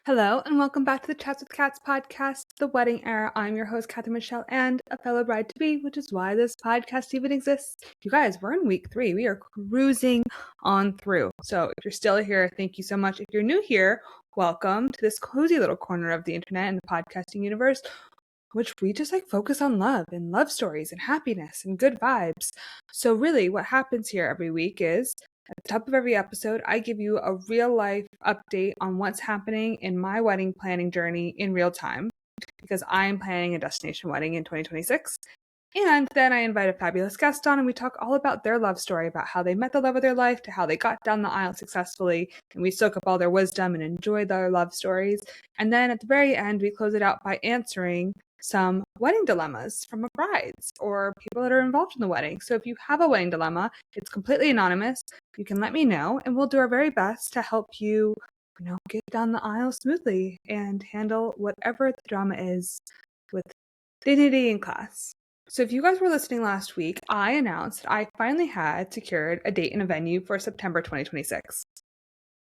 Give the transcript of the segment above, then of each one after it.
Hello, and welcome back to the Chats with Cats podcast, The Wedding Era. I'm your host, Catherine Michelle, and a fellow bride-to-be, which is why this podcast even exists. You guys, we're in week 3. We are cruising on through. So if you're still here, thank you so much. If you're new here, welcome to this cozy little corner of the internet and the podcasting universe, which we just focus on love and love stories and happiness and good vibes. So really what happens here every week is at the top of every episode, I give you a real life update on what's happening in my wedding planning journey in real time because I'm planning a destination wedding in 2026. And then I invite a fabulous guest on and we talk all about their love story, about how they met the love of their life to how they got down the aisle successfully. And we soak up all their wisdom and enjoy their love stories. And then at the very end, we close it out by answering some wedding dilemmas from brides or people that are involved in the wedding. So if you have a wedding dilemma, it's completely anonymous. You can let me know and we'll do our very best to help you, get down the aisle smoothly and handle whatever the drama is with dignity and class. So if you guys were listening last week, I announced that I finally had secured a date and a venue for September 2026.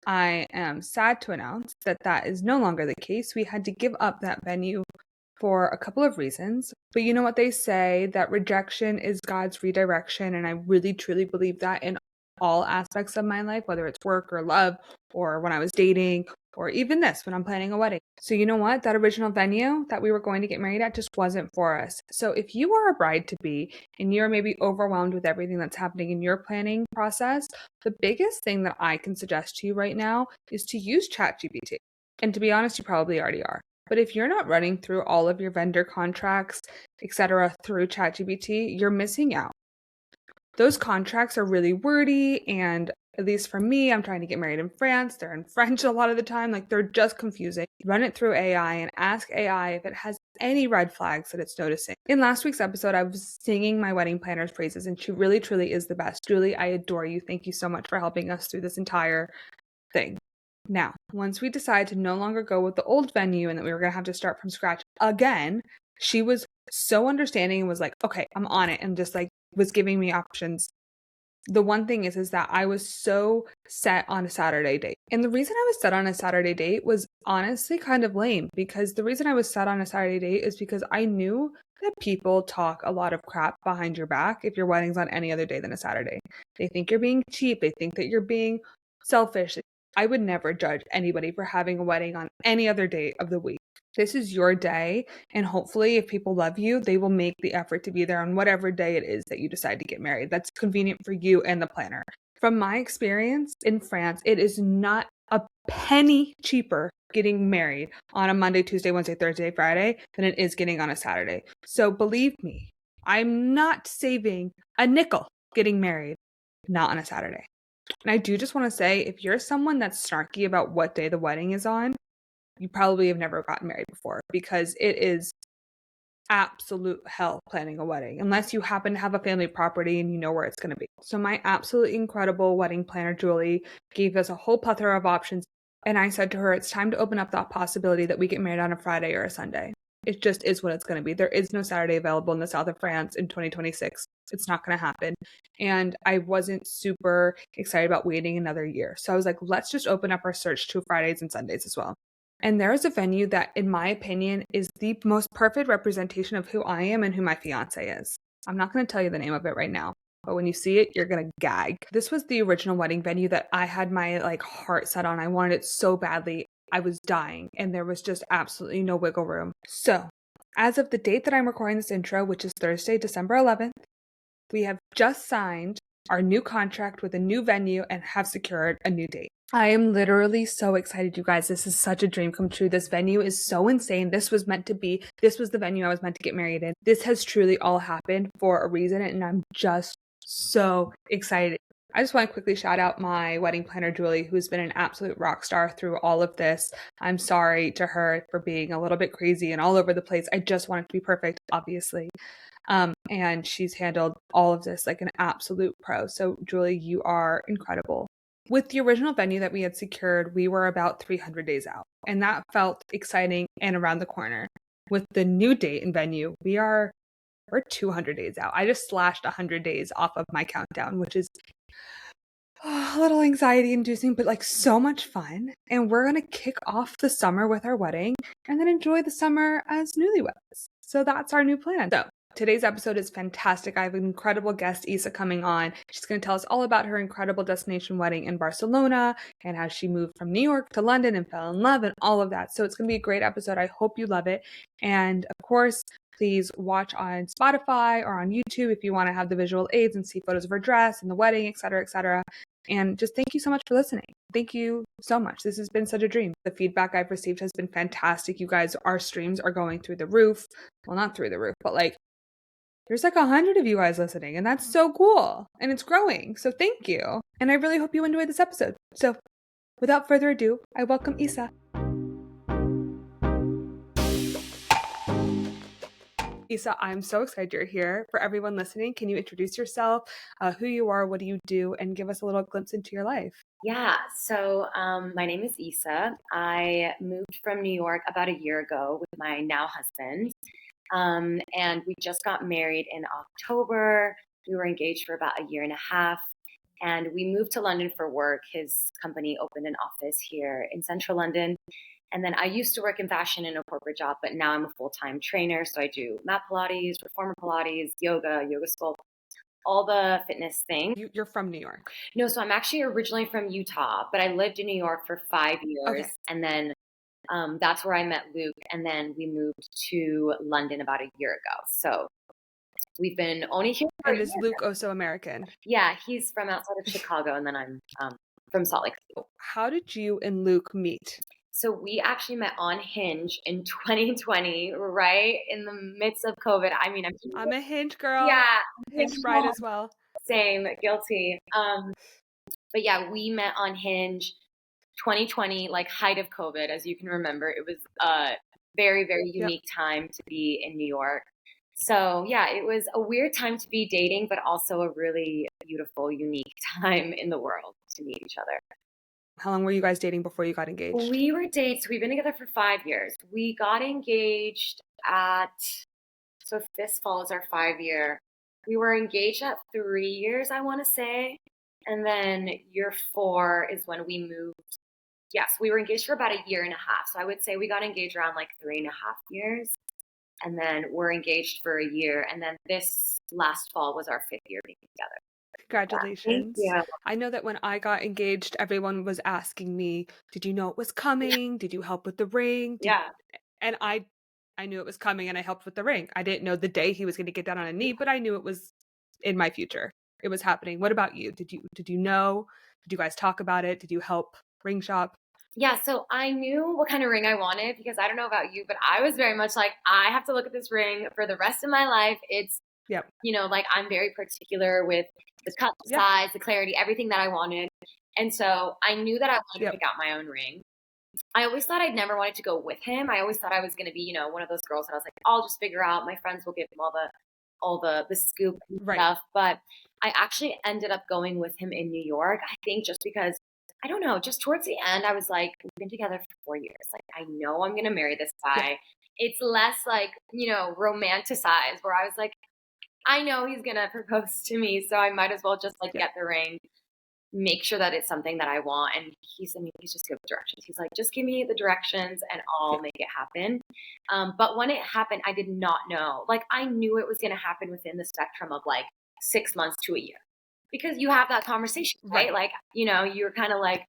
I am sad to announce that that is no longer the case. We had to give up that venue for a couple of reasons. But you know what they say, that rejection is God's redirection. And I really, truly believe that in all aspects of my life, whether it's work or love or when I was dating or even this when I'm planning a wedding. So you know what? That original venue that we were going to get married at just wasn't for us. So if you are a bride to be and you're maybe overwhelmed with everything that's happening in your planning process, the biggest thing that I can suggest to you right now is to use ChatGPT. And to be honest, you probably already are. But if you're not running through all of your vendor contracts, etc., through ChatGPT, you're missing out. Those contracts are really wordy, and at least for me, I'm trying to get married in France. They're in French a lot of the time. They're just confusing. Run it through AI and ask AI if it has any red flags that it's noticing. In last week's episode, I was singing my wedding planner's praises, and she really, truly is the best. Julie, I adore you. Thank you so much for helping us through this entire thing. Now, once we decided to no longer go with the old venue and that we were going to have to start from scratch again, she was so understanding and was like, okay, I'm on it, and just was giving me options. The one thing is that I was so set on a Saturday date. And the reason I was set on a Saturday date was honestly kind of lame, because the reason I was set on a Saturday date is because I knew that people talk a lot of crap behind your back if your wedding's on any other day than a Saturday. They think you're being cheap. They think that you're being selfish. I would never judge anybody for having a wedding on any other day of the week. This is your day, and hopefully if people love you, they will make the effort to be there on whatever day it is that you decide to get married. That's convenient for you and the planner. From my experience in France, it is not a penny cheaper getting married on a Monday, Tuesday, Wednesday, Thursday, Friday than it is getting on a Saturday. So believe me, I'm not saving a nickel getting married, not on a Saturday. And I do just want to say, if you're someone that's snarky about what day the wedding is on, you probably have never gotten married before, because it is absolute hell planning a wedding, unless you happen to have a family property and you know where it's going to be. So my absolutely incredible wedding planner, Julie, gave us a whole plethora of options. And I said to her, it's time to open up that possibility that we get married on a Friday or a Sunday. It just is what it's going to be. There is no Saturday available in the south of France in 2026. It's not going to happen. And I wasn't super excited about waiting another year. So I was like, let's just open up our search to Fridays and Sundays as well. And there is a venue that, in my opinion, is the most perfect representation of who I am and who my fiance is. I'm not going to tell you the name of it right now, but when you see it, you're going to gag. This was the original wedding venue that I had my heart set on. I wanted it so badly. I was dying, and there was just absolutely no wiggle room. So, as of the date that I'm recording this intro, which is Thursday, December 11th, we have just signed our new contract with a new venue and have secured a new date. I am literally so excited, you guys. This is such a dream come true. This venue is so insane. This was meant to be. This was the venue I was meant to get married in. This has truly all happened for a reason, and I'm just so excited. I just want to quickly shout out my wedding planner, Julie, who's been an absolute rock star through all of this. I'm sorry to her for being a little bit crazy and all over the place. I just want it to be perfect, obviously. And she's handled all of this like an absolute pro. So Julie, you are incredible. With the original venue that we had secured, we were about 300 days out, and that felt exciting and around the corner. With the new date and venue, we're 200 days out. I just slashed 100 days off of my countdown, which is a little anxiety inducing, but like so much fun. And we're going to kick off the summer with our wedding and then enjoy the summer as newlyweds. So that's our new plan. So today's episode is fantastic. I have an incredible guest, Issa, coming on. She's going to tell us all about her incredible destination wedding in Barcelona and how she moved from New York to London and fell in love and all of that. So it's going to be a great episode. I hope you love it. And of course, please watch on Spotify or on YouTube if you want to have the visual aids and see photos of her dress and the wedding, et cetera, et cetera. And just thank you so much for listening. Thank you so much. This has been such a dream. The feedback I've received has been fantastic. You guys, our streams are going through the roof. Well, not through the roof, but like there's like 100 of you guys listening, and that's so cool. And it's growing. So thank you. And I really hope you enjoyed this episode. So without further ado, I welcome Issa. Issa, I'm so excited you're here. For everyone listening, can you introduce yourself, who you are, what do you do, and give us a little glimpse into your life? Yeah, so my name is Issa. I moved from New York about a year ago with my now husband, and we just got married in October. We were engaged for about a year and a half, and we moved to London for work. His company opened an office here in central London. And then I used to work in fashion in a corporate job, but now I'm a full-time trainer. So I do mat Pilates, reformer Pilates, yoga sculpt, all the fitness things. You're from New York? No, so I'm actually originally from Utah, but I lived in New York for 5 years. Okay. And then that's where I met Luke. And then we moved to London about a year ago. So we've been only here for And is Luke also American? Yeah, he's from outside of Chicago, and then I'm from Salt Lake City. How did you and Luke meet? So we actually met on Hinge in 2020, right in the midst of COVID. I mean, I'm a Hinge girl. Yeah. Hinge bride as well. Same, guilty. But yeah, we met on Hinge 2020, like height of COVID, as you can remember. It was a very, very unique time to be in New York. So yeah, it was a weird time to be dating, but also a really beautiful, unique time in the world to meet each other. How long were you guys dating before you got engaged? We were dating, so we've been together for 5 years. We got engaged so this fall is our 5 year. We were engaged at 3 years, I want to say. And then year 4 is when we moved. Yes, we were engaged for about a year and a half. So I would say we got engaged around like 3.5 years. And then we're engaged for a year. And then this last fall was our 5th year being together. Congratulations. Yeah. I know that when I got engaged, everyone was asking me, did you know it was coming? Did you help with the ring? And I knew it was coming and I helped with the ring. I didn't know the day he was going to get down on a knee, but I knew it was in my future. It was happening. What about you? Did you know? Did you guys talk about it? Did you help ring shop? Yeah, so I knew what kind of ring I wanted because I don't know about you, but I was very much like, I have to look at this ring for the rest of my life. It's, like I'm very particular with the cut, the size, the clarity, everything that I wanted. And so I knew that I wanted to pick out my own ring. I always thought I'd never wanted to go with him. I always thought I was going to be, one of those girls that I was like, I'll just figure out. My friends will give him all the scoop and stuff. But I actually ended up going with him in New York. I think just because, I don't know, just towards the end, I was like, we've been together for 4 years. Like, I know I'm going to marry this guy. Yeah. It's less like, romanticized where I was like, I know he's going to propose to me, so I might as well just get the ring, make sure that it's something that I want. And he's just good with directions. He's like, just give me the directions and I'll make it happen. But when it happened, I did not know. Like, I knew it was going to happen within the spectrum of 6 months to a year because you have that conversation, right? Like, you're kind of like,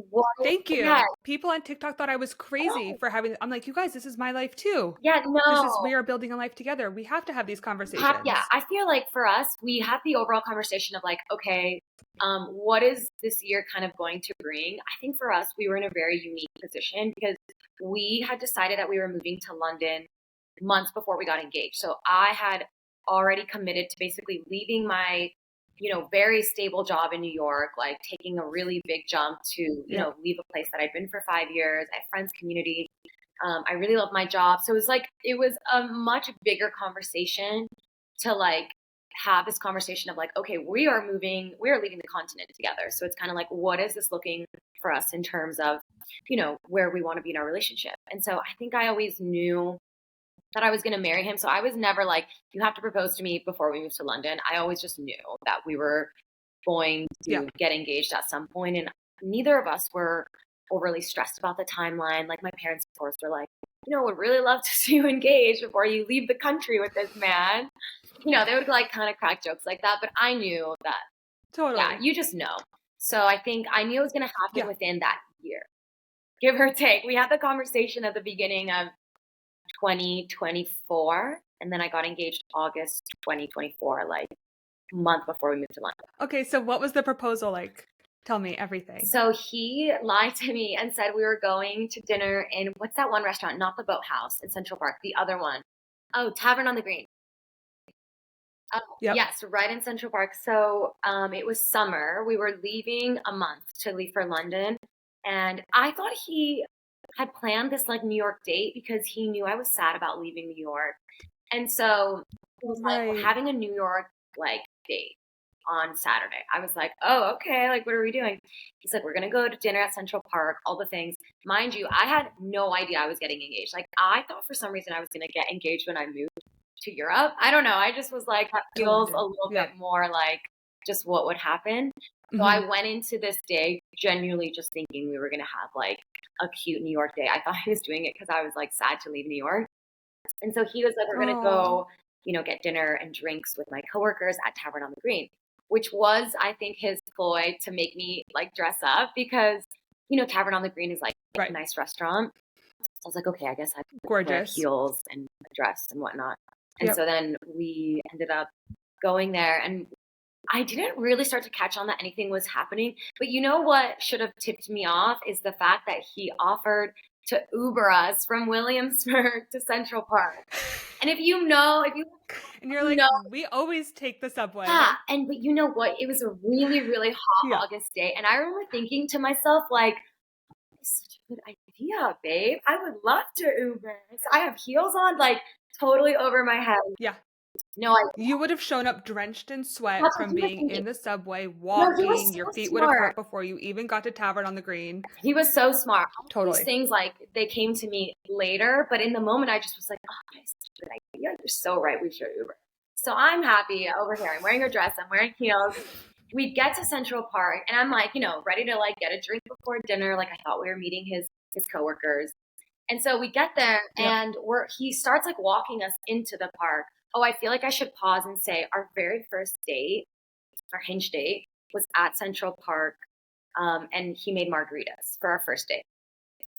what? Thank you. Yeah. People on TikTok thought I was crazy for having. I'm like, you guys, this is my life too. Yeah, no. We are building a life together. We have to have these conversations. I feel like for us, we have the overall conversation of okay, what is this year kind of going to bring? I think for us, we were in a very unique position because we had decided that we were moving to London months before we got engaged. So I had already committed to basically leaving my very stable job in New York, taking a really big jump to, leave a place that I'd been for 5 years. I have friends, community. I really love my job. So it was a much bigger conversation to have this conversation of okay, we are leaving the continent together. So it's kind of what is this looking for us in terms of, where we want to be in our relationship. And so I think I always knew that I was going to marry him. So I was never you have to propose to me before we move to London. I always just knew that we were going to get engaged at some point. And neither of us were overly stressed about the timeline. Like my parents, of course, were like, would really love to see you engaged before you leave the country with this man. They would like kind of crack jokes like that. But I knew that, you just know. So I think I knew it was going to happen within that year, give or take. We had the conversation at the beginning of 2024, and then I got engaged August 2024, like a month before we moved to London. Okay, so what was the proposal like? Tell me everything. So he lied to me and said we were going to dinner in, what's that one restaurant? Not the Boathouse in Central Park, the other one. Oh, Tavern on the Green. Yes, right in Central Park. So it was summer. We were leaving a month to leave for London. And I thought he had planned this like New York date because he knew I was sad about leaving New York. And so it was like we're having a New York like date on Saturday. I was like, oh, okay. Like, what are we doing? He's like, we're going to go to dinner at Central Park, all the things. Mind you, I had no idea I was getting engaged. Like, I thought for some reason I was going to get engaged when I moved to Europe. I don't know. I just was like, that feels a little bit more like just what would happen. So I went into this day genuinely just thinking we were going to have like a cute New York day. I thought he was doing it because I was like sad to leave New York. And so he was like, we're going to go, get dinner and drinks with my coworkers at Tavern on the Green, which was, I think, his ploy to make me like dress up because, Tavern on the Green is like a nice restaurant. So I was like, okay, I guess I can wear heels and a dress and whatnot. And so then we ended up going there, and I didn't really start to catch on that anything was happening. But what should have tipped me off is the fact that he offered to Uber us from Williamsburg to Central Park. And and you're like, we always take the subway. Yeah, but you know what? It was a really, really hot August day. And I remember thinking to myself, like, it's such a good idea, babe. I would love to Uber. So I have heels on, like, totally over my head. Yeah. No, you would have shown up drenched in sweat from being in the subway, walking. Your feet would have hurt before you even got to Tavern on the Green. He was so smart. Totally. These things, like, they came to me later, but in the moment, I just was like, oh, that's such a good idea. You're so right. We should Uber. So I'm happy over here. I'm wearing a dress. I'm wearing heels. We get to Central Park, and I'm like, ready to like get a drink before dinner. Like I thought we were meeting his coworkers. And so we get there, and he starts like walking us into the park. Oh, I feel like I should pause and say our very first date, our hinge date, was at Central Park, and he made margaritas for our first date.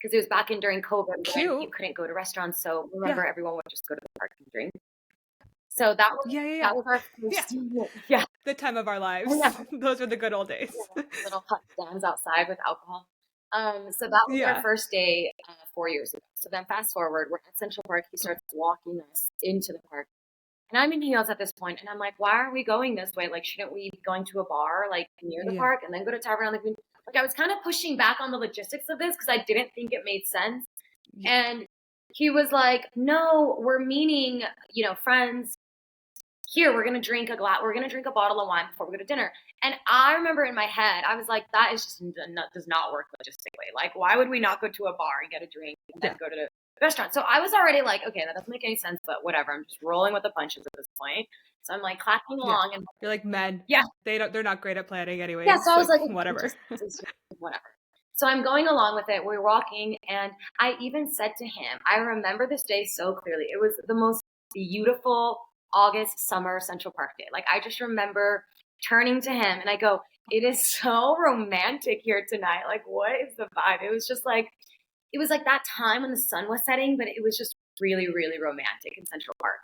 Because it was back in during COVID when you couldn't go to restaurants. So remember, everyone would just go to the park and drink. So that was that was our first the time of our lives. Those were the good old days. Little hut stands outside with alcohol. So that was our first day 4 years ago. So then fast forward, we're at Central Park. He starts walking us into the park. And I'm in heels at this point, and I'm like, why are we going this way? Like, shouldn't we be going to a bar, like, near the park and then go to Tavern on the Green? Like, I was kind of pushing back on the logistics of this because I didn't think it made sense. And he was like, no, we're meeting, friends. Here, we're going to drink a bottle of wine before we go to dinner. And I remember in my head, I was like, that is just does not work logistically. Like, why would we not go to a bar and get a drink and then go to the restaurant? So I was already like, okay, that doesn't make any sense, but whatever. I'm just rolling with the punches at this point. So I'm like clapping along, and you're like, men. They're not great at planning anyway. Yeah, so I was like, whatever. Just whatever. So I'm going along with it. We're walking, and I even said to him, I remember this day so clearly. It was the most beautiful August summer Central Park day. Like, I just remember turning to him and I go, it is so romantic here tonight. Like, what is the vibe? It was just like, it was like that time when the sun was setting, but it was just really, really romantic in Central Park.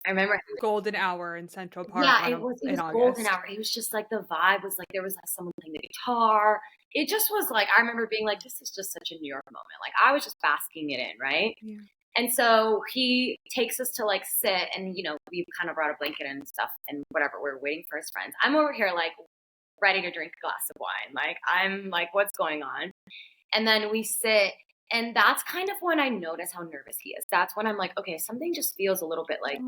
I remember golden hour in Central Park. Yeah, it was golden hour. It was just like the vibe was like there was like someone playing the guitar. It just was like, I remember being like, this is just such a New York moment. Like, I was just basking it in, right? Yeah. And so he takes us to like sit, and we kind of brought a blanket and stuff and whatever. We're waiting for his friends. I'm over here like ready to drink a glass of wine. Like, I'm like, what's going on? And then we sit, and that's kind of when I notice how nervous he is. That's when I'm like, okay, something just feels a little bit like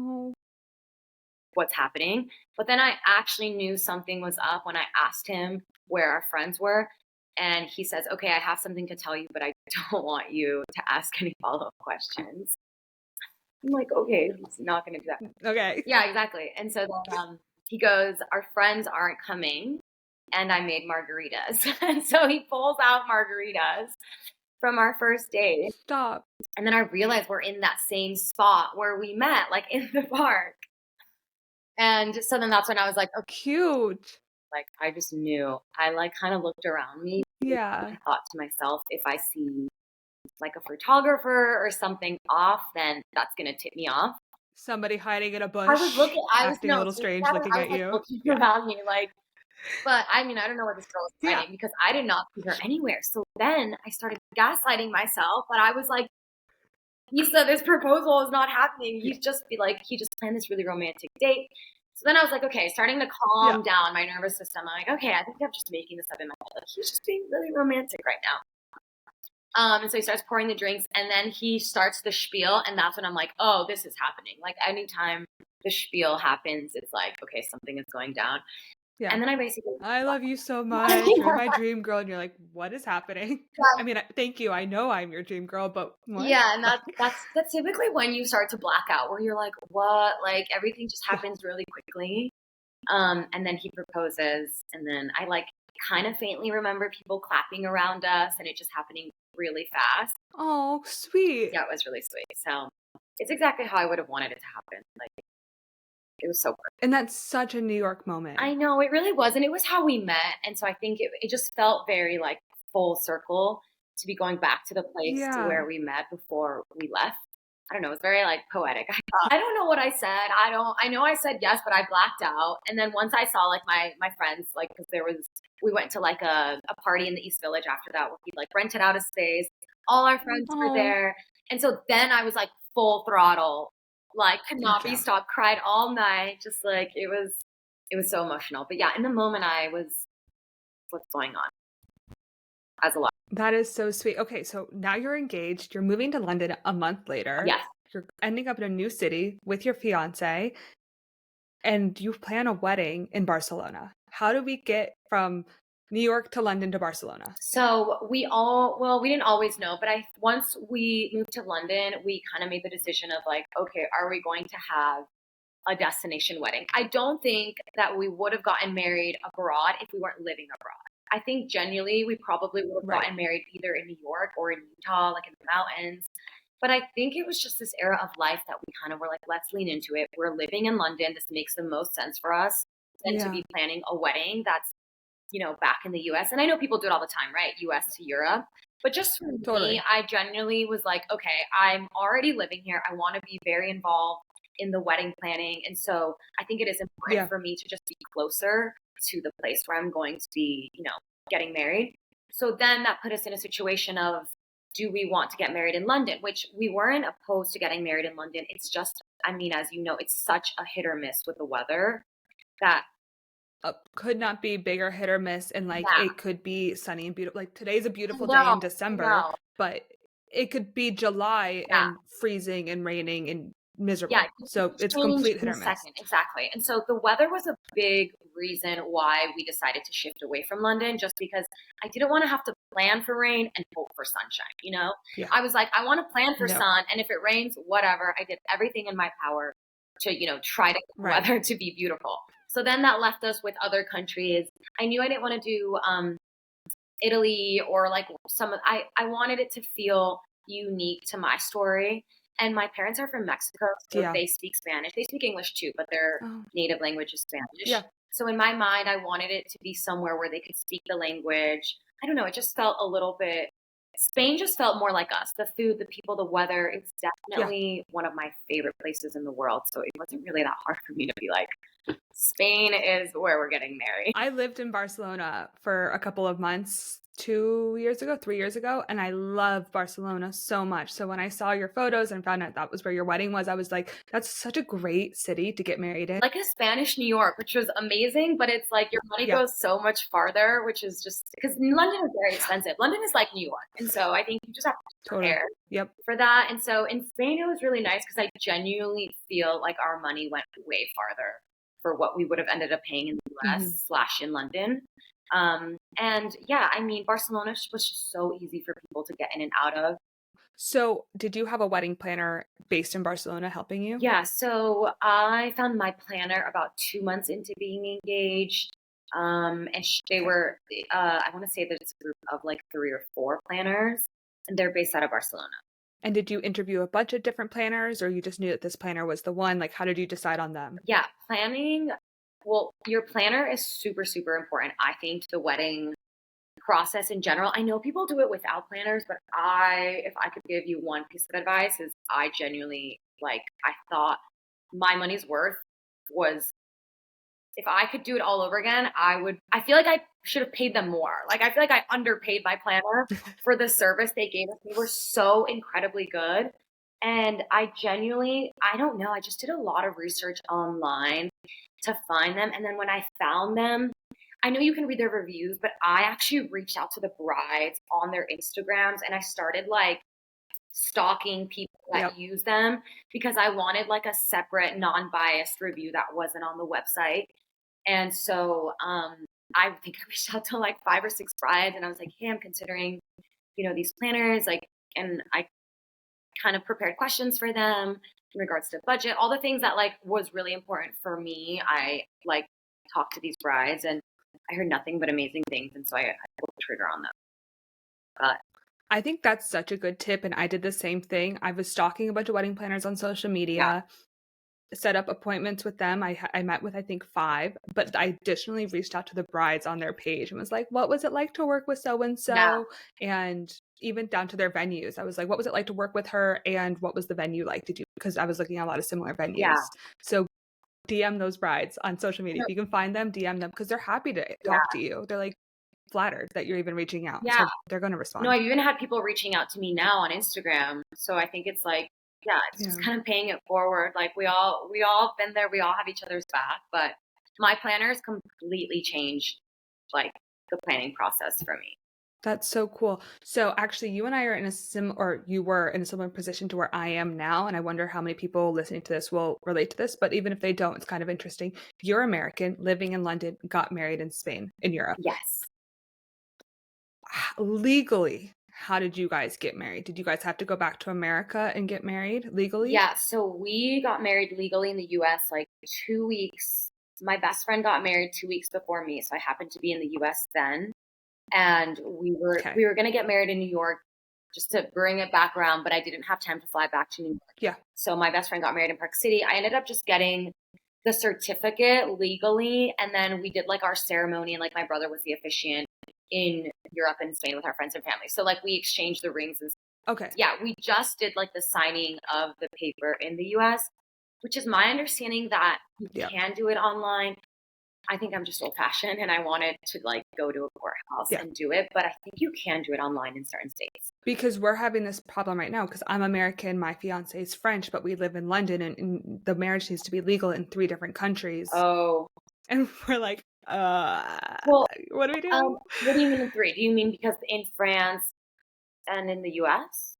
what's happening. But then I actually knew something was up when I asked him where our friends were. And he says, okay, I have something to tell you, but I don't want you to ask any follow-up questions. I'm like, okay, he's not going to do that. Okay. Yeah, exactly. And so then he goes, our friends aren't coming. and I made margaritas. And so he pulls out margaritas from our first date. Stop. And then I realized we're in that same spot where we met, like in the park. And so then that's when I was like, okay, cute. like I just knew. I like kind of looked around me. Yeah. I thought to myself, if I see like a photographer or something off, then that's gonna tip me off. Somebody hiding in a bush, acting a little strange, looking at you. Looking around me, like, but I mean, I don't know where this girl was hiding because I did not see her anywhere. So then I started gaslighting myself, but I was like, Issa, this proposal is not happening. He just planned this really romantic date. So then I was like, okay, starting to calm down my nervous system. I'm like, okay, I think I'm just making this up in my head. Like, he's just being really romantic right now. And so he starts pouring the drinks, and then he starts the spiel, and that's when I'm like, oh, this is happening. Like, anytime the spiel happens, it's like, okay, something is going down. Yeah. And then I love you so much. You're my dream girl. And you're like, what is happening? Yeah. I mean, thank you. I know I'm your dream girl, but what? Yeah. And that's typically when you start to black out, where you're like, what? Like, everything just happens really quickly. And then he proposes, and then I like kind of faintly remember people clapping around us and it just happening really fast. Oh, sweet. Yeah, it was really sweet. So it's exactly how I would have wanted it to happen. Like, it was so perfect. And that's such a New York moment. I know, it really was. And it was how we met. And so I think it just felt very like full circle to be going back to the place to where we met before we left. I don't know. It was very like poetic. I don't know what I said. I know I said yes, but I blacked out. And then once I saw like my friends, like, cause we went to like a party in the East Village after that where he like rented out a space. All our friends were there. And so then I was like full throttle, like could not be stopped, cried all night. Just like, it was so emotional. But yeah, in the moment I was, what's going on? As a lot. That is so sweet. Okay, so now you're engaged. You're moving to London a month later. Yes. You're ending up in a new city with your fiance, and you plan a wedding in Barcelona. How do we get from New York to London to Barcelona? So we didn't always know, but once we moved to London, we kind of made the decision of like, okay, are we going to have a destination wedding? I don't think that we would have gotten married abroad if we weren't living abroad. I think genuinely we probably would have gotten married either in New York or in Utah, like in the mountains. But I think it was just this era of life that we kind of were like, let's lean into it. We're living in London. This makes the most sense for us than to be planning a wedding that's, back in the US. And I know people do it all the time, right? US to Europe. But just for me, I genuinely was like, okay, I'm already living here. I want to be very involved in the wedding planning. And so I think it is important for me to just be closer to the place where I'm going to be, getting married. So then that put us in a situation of, do we want to get married in London? Which we weren't opposed to getting married in London. It's just, I mean, as you know, it's such a hit or miss with the weather that could not be bigger hit or miss. And like, it could be sunny and beautiful. Like today's a beautiful day in December, but it could be July and freezing and raining and miserable. Yeah, so it's complete hit or miss. Exactly. And so the weather was a big reason why we decided to shift away from London, just because I didn't want to have to plan for rain and hope for sunshine. I was like, I want to plan for sun, and if it rains, whatever. I did everything in my power to try to get the weather to be beautiful. So then that left us with other countries. I knew I didn't want to do Italy or like I wanted it to feel unique to my story. And my parents are from Mexico, so they speak Spanish. They speak English too, but their native language is Spanish. Yeah. So in my mind, I wanted it to be somewhere where they could speak the language. I don't know. It just felt a little bit, Spain just felt more like us. The food, the people, the weather. It's definitely one of my favorite places in the world. So it wasn't really that hard for me to be like, Spain is where we're getting married. I lived in Barcelona for a couple of months 3 years ago, and I love Barcelona so much. So when I saw your photos and found out that was where your wedding was, I was like, that's such a great city to get married in. Like a Spanish New York, which was amazing, but it's like your money goes so much farther, which is just because London is very expensive. London is like New York. And so I think you just have to prepare for that. And so in Spain, it was really nice because I genuinely feel like our money went way farther for what we would have ended up paying in the US / in London. And yeah, I mean, Barcelona was just so easy for people to get in and out of. So did you have a wedding planner based in Barcelona helping you? Yeah. So I found my planner about 2 months into being engaged. They were, I want to say that it's a group of like 3 or 4 planners, and they're based out of Barcelona. And did you interview a bunch of different planners, or you just knew that this planner was the one? Like, how did you decide on them? Yeah, planning. Well, your planner is super, super important, I think, to the wedding process in general. I know people do it without planners, but if I could give you one piece of advice, is I genuinely, like, I thought my money's worth was, if I could do it all over again, I feel like I should have paid them more. Like, I feel like I underpaid my planner for the service they gave us. They were so incredibly good. And I don't know, I just did a lot of research online to find them. And then when I found them, I know you can read their reviews, but I actually reached out to the brides on their Instagrams, and I started like stalking people that use them, because I wanted like a separate non-biased review that wasn't on the website. And so I think I reached out to like 5 or 6 brides, and I was like, hey, I'm considering, these planners, like, and I kind of prepared questions for them in regards to budget, all the things that like was really important for me. I like talked to these brides, and I heard nothing but amazing things. And so I pulled the trigger on them. But I think that's such a good tip, and I did the same thing. I was stalking a bunch of wedding planners on social media, set up appointments with them. I met with, I think, 5, but I additionally reached out to the brides on their page and was like, what was it like to work with so-and-so? And even down to their venues. I was like, what was it like to work with her? And what was the venue like? Because I was looking at a lot of similar venues. Yeah. So DM those brides on social media. If you can find them, DM them, because they're happy to talk to you. They're like flattered that you're even reaching out. Yeah. So they're going to respond. No, I've even had people reaching out to me now on Instagram. So I think it's like, it's just kind of paying it forward. Like we all been there. We all have each other's back. But my planners completely changed like the planning process for me. That's so cool. So actually, you and I are you were in a similar position to where I am now. And I wonder how many people listening to this will relate to this. But even if they don't, it's kind of interesting. You're American, living in London, got married in Spain, in Europe. Yes. Legally, how did you guys get married? Did you guys have to go back to America and get married legally? Yeah. So we got married legally in the US like 2 weeks. My best friend got married 2 weeks before me. So I happened to be in the US then. And we were going to get married in New York, just to bring it back around, but I didn't have time to fly back to New York. Yeah. So my best friend got married in Park City. I ended up just getting the certificate legally, and then we did like our ceremony, and like my brother was the officiant in Europe and Spain with our friends and family. So like we exchanged the rings and we just did like the signing of the paper in the US, which is my understanding that you can do it online. I think I'm just old fashioned, and I wanted to like go to a courthouse and do it, but I think you can do it online in certain states. Because we're having this problem right now, because I'm American, my fiance is French, but we live in London, and the marriage needs to be legal in 3 different countries. Oh. And we're like, well, what do we do? What do you mean in 3? Do you mean because in France and in the US?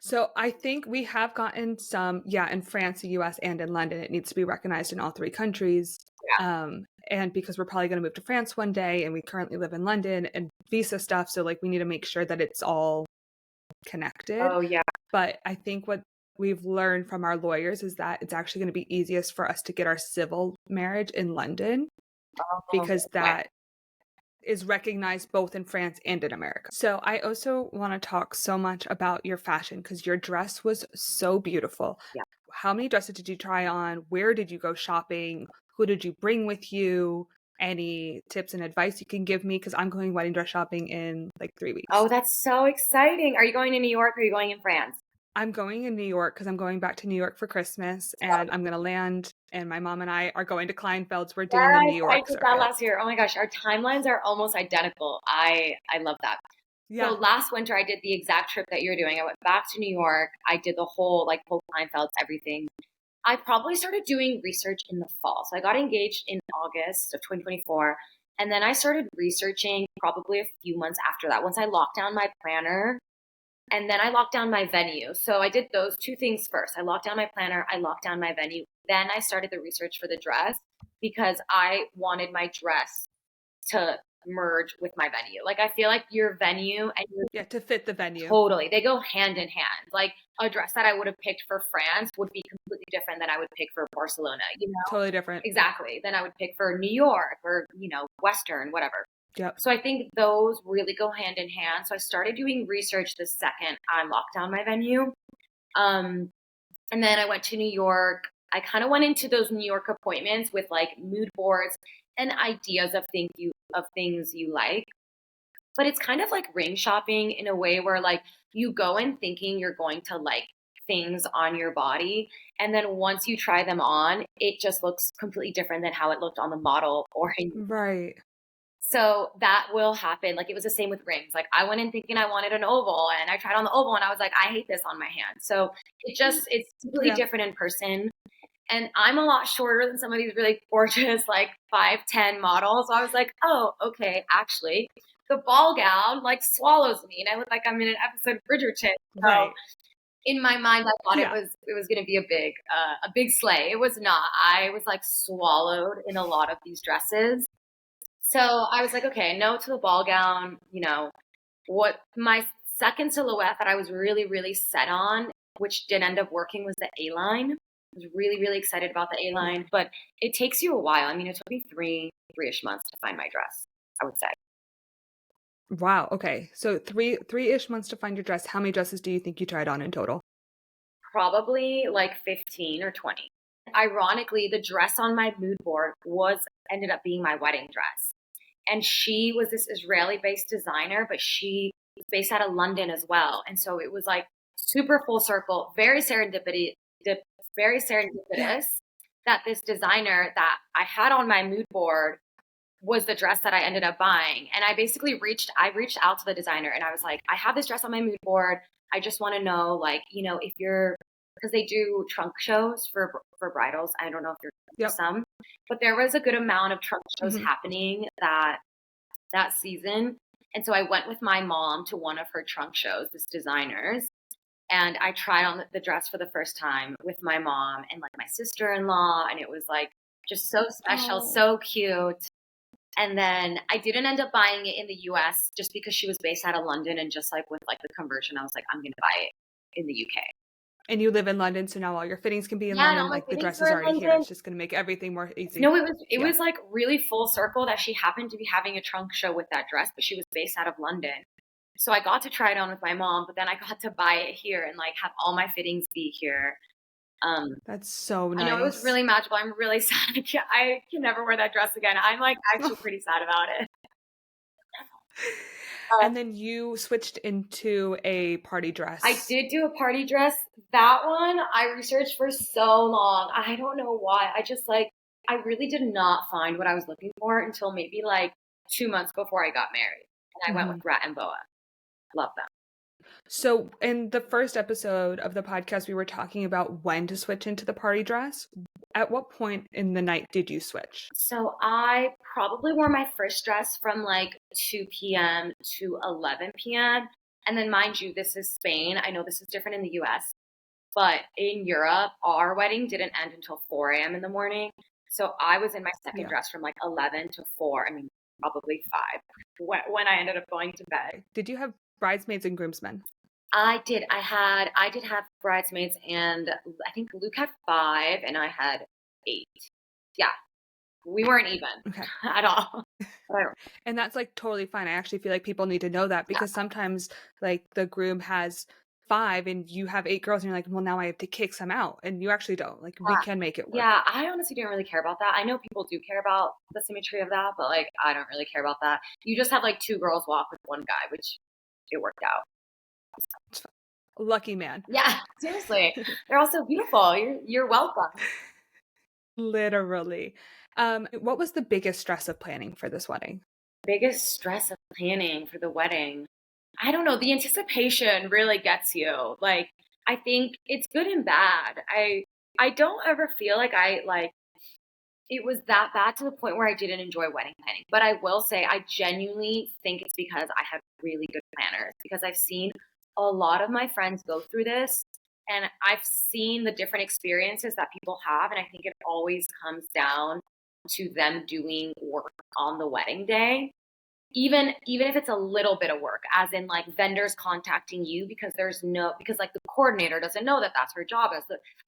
So I think we have gotten some, in France, the US, and in London. It needs to be recognized in all 3 countries. And because we're probably going to move to France one day, and we currently live in London, and visa stuff. So like we need to make sure that it's all connected. Oh, yeah. But I think what we've learned from our lawyers is that it's actually going to be easiest for us to get our civil marriage in London, because that is recognized both in France and in America. So I also want to talk so much about your fashion, because your dress was so beautiful. Yeah. How many dresses did you try on? Where did you go shopping? Who did you bring with you? Any tips and advice you can give me? Because I'm going wedding dress shopping in like 3 weeks. Oh, that's so exciting. Are you going to New York, or are you going in France? I'm going in New York, because I'm going back to New York for Christmas, and I'm going to land, and my mom and I are going to Kleinfeld's. We're doing the New York I did that last year. Oh my gosh, our timelines are almost identical. I love that. Yeah. So last winter I did the exact trip that you're doing. I went back to New York. I did the whole Kleinfeld's, everything. I probably started doing research in the fall. So I got engaged in August of 2024. And then I started researching probably a few months after that, once I locked down my planner, and then I locked down my venue. So I did those 2 things first. I locked down my planner, I locked down my venue. Then I started the research for the dress, because I wanted my dress to merge with my venue. Like, I feel like your venue and your to fit the venue. Totally. They go hand in hand. Like, a dress that I would have picked for France would be completely different than I would pick for Barcelona, you know? Totally different. Exactly. Then I would pick for New York or, you know, Western, whatever. Yep. So I think those really go hand in hand. So I started doing research the second I locked down my venue. And then I went to New York. I kind of went into those New York appointments with like mood boards and ideas of things you like. But it's kind of like ring shopping in a way where like you go in thinking you're going to like things on your body, and then once you try them on, it just looks completely different than how it looked on the model or in. Right. So that will happen. Like, it was the same with rings. Like, I went in thinking I wanted an oval, and I tried on the oval and I was like, I hate this on my hand. So it's completely different in person. And I'm a lot shorter than some of these really gorgeous, like 5'10" models. So I was like, oh, okay, actually, the ball gown like swallows me, and I look like I'm in an episode of Bridgerton. So Right. in my mind, I thought it was going to be a big slay. It was not. I was like swallowed in a lot of these dresses. So I was like, okay, no to the ball gown. You know, what my second silhouette that I was really, really set on, which did end up working, was the A-line. I was really, really excited about the A-line, but it takes you a while. I mean, it took me three-ish months to find my dress, I would say. Wow. Okay. So three-ish months to find your dress. How many dresses do you think you tried on in total? Probably like 15 or 20. Ironically, the dress on my mood board ended up being my wedding dress. And she was this Israeli-based designer, but she was based out of London as well. And so it was like super full circle, very serendipitous that this designer that I had on my mood board was the dress that I ended up buying. And I basically reached out to the designer and I was like, I have this dress on my mood board. I just want to know, like, you know, because they do trunk shows for bridals. I don't know if you're some, but there was a good amount of trunk shows happening that season. And so I went with my mom to one of her trunk shows, this designer's, and I tried on the dress for the first time with my mom and like my sister-in-law. And it was like just so special, so cute. And then I didn't end up buying it in the US just because she was based out of London, and just like with like the conversion, I was like, I'm going to buy it in the UK. And you live in London, so now all your fittings can be in London. Like, the dress is already here. It's just going to make everything more easy. No, it was like really full circle that she happened to be having a trunk show with that dress, but she was based out of London. So I got to try it on with my mom, but then I got to buy it here and like have all my fittings be here. That's so nice. I know, it was really magical. I'm really sad. I can never wear that dress again. I'm like actually pretty sad about it. And then you switched into a party dress. I did do a party dress. That one I researched for so long. I don't know why. I really did not find what I was looking for until maybe like 2 months before I got married. And I went with Rat and Boa. Love them. So in the first episode of the podcast, we were talking about when to switch into the party dress. At what point in the night did you switch? So I probably wore my first dress from like 2 p.m. to 11 p.m. And then, mind you, this is Spain. I know this is different in the US, but in Europe, our wedding didn't end until 4 a.m. in the morning. So I was in my second dress from like 11 to 4. I mean, probably 5 when I ended up going to bed. Did you have bridesmaids and groomsmen? I did. I did have bridesmaids, and I think Luke had 5 and I had 8. Yeah. We weren't even at all. And that's like totally fine. I actually feel like people need to know that, because sometimes like the groom has 5 and you have 8 girls and you're like, well, now I have to kick some out. And you actually don't. Like, we can make it work. Yeah, I honestly didn't really care about that. I know people do care about the symmetry of that, but like, I don't really care about that. You just have like 2 girls walk with 1 guy, which it worked out. Lucky man. Yeah, seriously. They're all so beautiful. You're welcome. Literally. What was the biggest stress of planning for this wedding? Biggest stress of planning for the wedding? I don't know. The anticipation really gets you. Like, I think it's good and bad. I don't ever feel like it was that bad to the point where I didn't enjoy wedding planning. But I will say I genuinely think it's because I have really good planners, because I've seen a lot of my friends go through this, and I've seen the different experiences that people have. And I think it always comes down to them doing work on the wedding day. even if it's a little bit of work, as in like vendors contacting you because like the coordinator doesn't know that that's her job.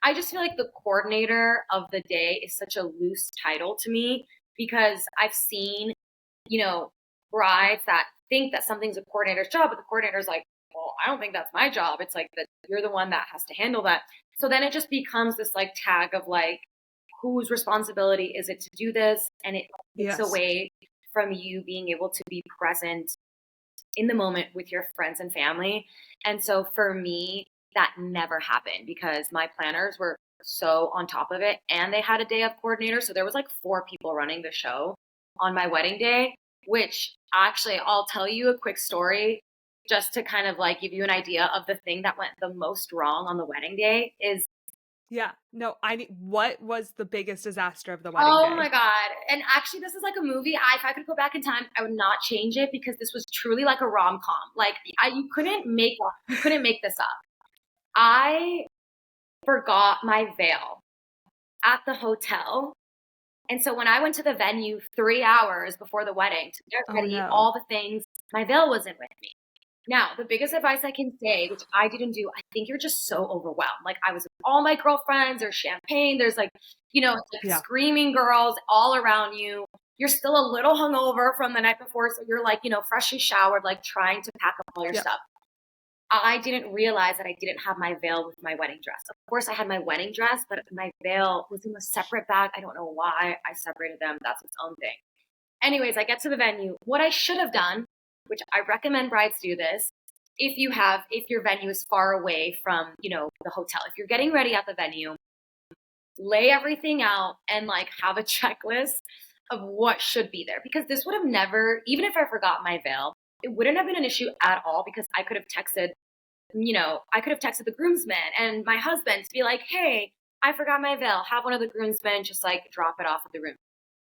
I just feel like the coordinator of the day is such a loose title to me, because I've seen, brides that think that something's a coordinator's job, but the coordinator's like, well, I don't think that's my job. It's like that you're the one that has to handle that. So then it just becomes this like tag of like, whose responsibility is it to do this? And it takes away from you being able to be present in the moment with your friends and family. And so for me, that never happened because my planners were so on top of it, and they had a day of coordinator. So there was like 4 people running the show on my wedding day, which actually I'll tell you a quick story just to kind of like give you an idea of the thing that went the most wrong on the wedding day is. Yeah. No, what was the biggest disaster of the wedding day? Oh my God. And actually, this is like a movie. If I could go back in time, I would not change it because this was truly like a rom-com. Like you couldn't make this up. I forgot my veil at the hotel. And so when I went to the venue 3 hours before the wedding to get ready, all the things, my veil wasn't with me. Now, the biggest advice I can say, which I didn't do, I think you're just so overwhelmed. Like I was with all my girlfriends, there's champagne, there's like, it's like screaming girls all around you. You're still a little hungover from the night before. So you're like, freshly showered, like trying to pack up all your stuff. I didn't realize that I didn't have my veil with my wedding dress. Of course, I had my wedding dress, but my veil was in a separate bag. I don't know why I separated them. That's its own thing. Anyways, I get to the venue. What I should have done, which I recommend brides do this, if your venue is far away from, the hotel. If you're getting ready at the venue, lay everything out and like have a checklist of what should be there. Because this would have never, even if I forgot my veil, it wouldn't have been an issue at all because I could have texted the groomsmen and my husband to be like, hey, I forgot my veil. Have one of the groomsmen just like drop it off at the room.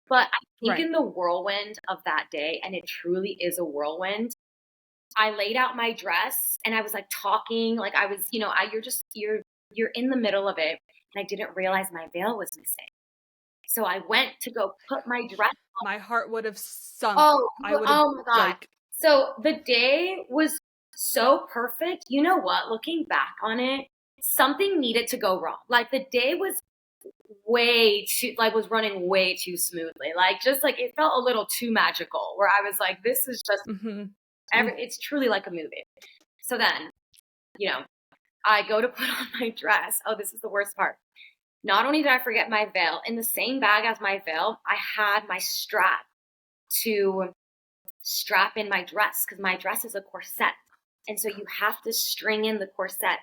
But I think in the whirlwind of that day, and it truly is a whirlwind, I laid out my dress and I was like talking, like I was, you're in the middle of it. And I didn't realize my veil was missing. So I went to go put my dress on. My heart would have sunk. Oh my God. So the day was so perfect. You know what? Looking back on it, something needed to go wrong. Like the day was was running way too smoothly. Like just like it felt a little too magical where I was like, this is just it's truly like a movie. So then, I go to put on my dress. Oh, this is the worst part. Not only did I forget my veil, in the same bag as my veil, I had my strap to strap in my dress because my dress is a corset. And so you have to string in the corset.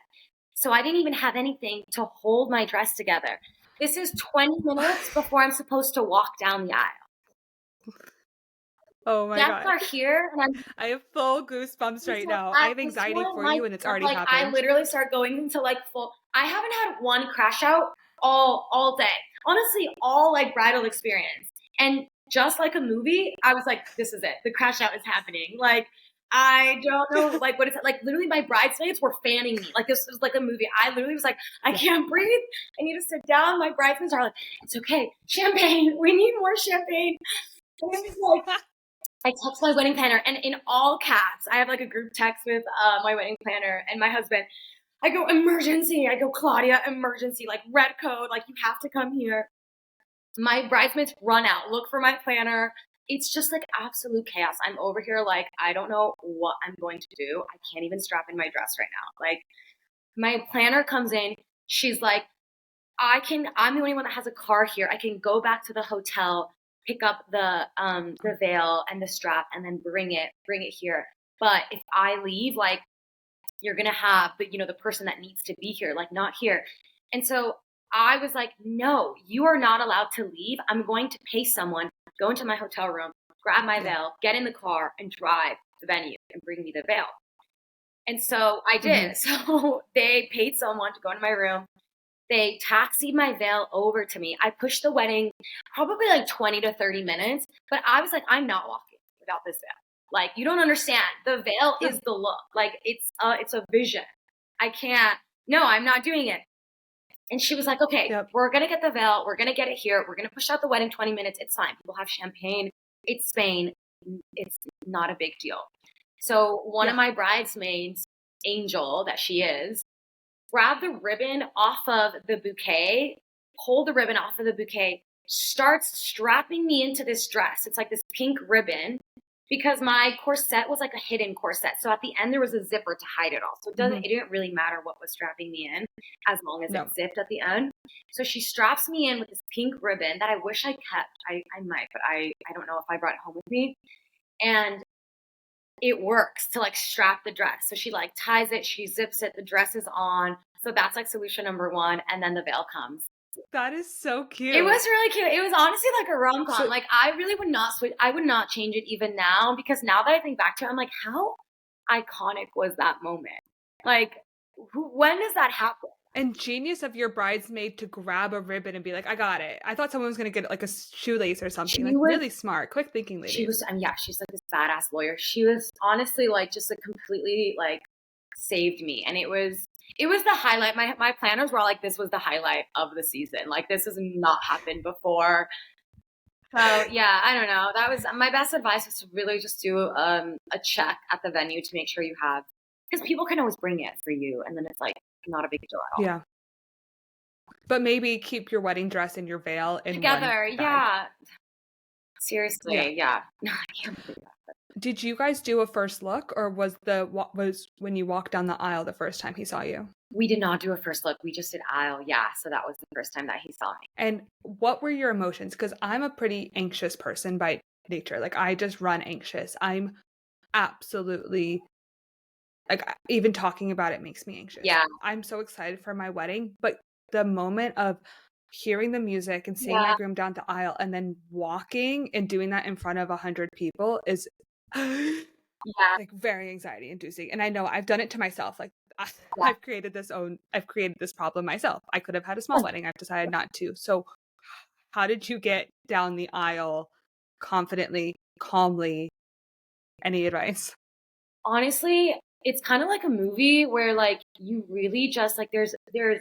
So I didn't even have anything to hold my dress together. This is 20 minutes before I'm supposed to walk down the aisle. Oh my God. Guests are here. And I have full goosebumps right now. I have anxiety for you and it's already happened. I literally start going into like I haven't had one crash out all day. Honestly, all like bridal experience. And just like a movie, I was like, this is it. The crash out is happening. Like, I don't know, like, what is it? Like, literally, my bridesmaids were fanning me. Like, this was like a movie. I literally was like, I can't breathe. I need to sit down. My bridesmaids are like, it's okay. Champagne. We need more champagne. And I was like, I text my wedding planner, and in all caps, I have like a group text with my wedding planner and my husband. I go, emergency. I go, Claudia, emergency. Like, red code. Like, you have to come here. My bridesmaids run out, look for my planner. It's just like absolute chaos. I'm over here like, I don't know what I'm going to do. I can't even strap in my dress right now. Like, my planner comes in. She's like, I'm the only one that has a car here. I can go back to the hotel, pick up the veil and the strap and then bring it here. But if I leave, like, you're going to have the person that needs to be here, like, not here. And so I was like, no, you are not allowed to leave. I'm going to pay someone, go into my hotel room, grab my veil, get in the car, and drive to the venue and bring me the veil. And so I did. So they paid someone to go into my room. They taxied my veil over to me. I pushed the wedding probably like 20 to 30 minutes, but I was like, I'm not walking without this veil. Like, you don't understand. The veil is the look. Like, it's a vision. I'm not doing it. And she was like, okay, we're going to get the veil. We're going to get it here. We're going to push out the wedding 20 minutes. It's fine. People have champagne. It's Spain. It's not a big deal. So one of my bridesmaids, Angel, that she is, grabbed the ribbon off of the bouquet, pulled the ribbon off of the bouquet, starts strapping me into this dress. It's like this pink ribbon because my corset was like a hidden corset. So at the end there was a zipper to hide it all. So it didn't really matter what was strapping me in as long as it zipped at the end. So she straps me in with this pink ribbon that I wish I kept. I might, but I don't know if I brought it home with me. And it works to like strap the dress. So she like ties it, she zips it, the dress is on. So that's like solution number one. And then the veil comes. That is so cute. It was really cute. It was honestly like a rom-com. So, like I really would not switch. I would not change it even now, because now that I think back to it, I'm like, how iconic was that moment? Like, when does that happen? And genius of your bridesmaid to grab a ribbon and be like, I got it. I thought someone was going to get like a shoelace or something. Like, really smart, quick thinking lady. She was, she's like this badass lawyer. She was honestly like just like completely like saved me. And it was the highlight. My planners were all like, this was the highlight of the season. Like, this has not happened before. So yeah, I don't know. That was my best advice, was to really just do a check at the venue to make sure you have, because people can always bring it for you, and then it's like not a big deal at all. Yeah. But maybe keep your wedding dress and your veil in together. One bag. Yeah. Seriously. Yeah. No, I can't believe that. Did you guys do a first look, or was when you walked down the aisle the first time he saw you? We did not do a first look. We just did aisle. Yeah. So that was the first time that he saw me. And what were your emotions? Because I'm a pretty anxious person by nature. Like, I just run anxious. I'm absolutely, like, even talking about it makes me anxious. Yeah. I'm so excited for my wedding, but the moment of hearing the music and seeing my groom down the aisle and then walking and doing that in front of 100 people is like very anxiety inducing. And I know I've done it to myself. Like, I've created this problem myself. I could have had a small wedding. I've decided not to. So how did you get down the aisle confidently, calmly? Any advice? Honestly, it's kind of like a movie where like you really just like there's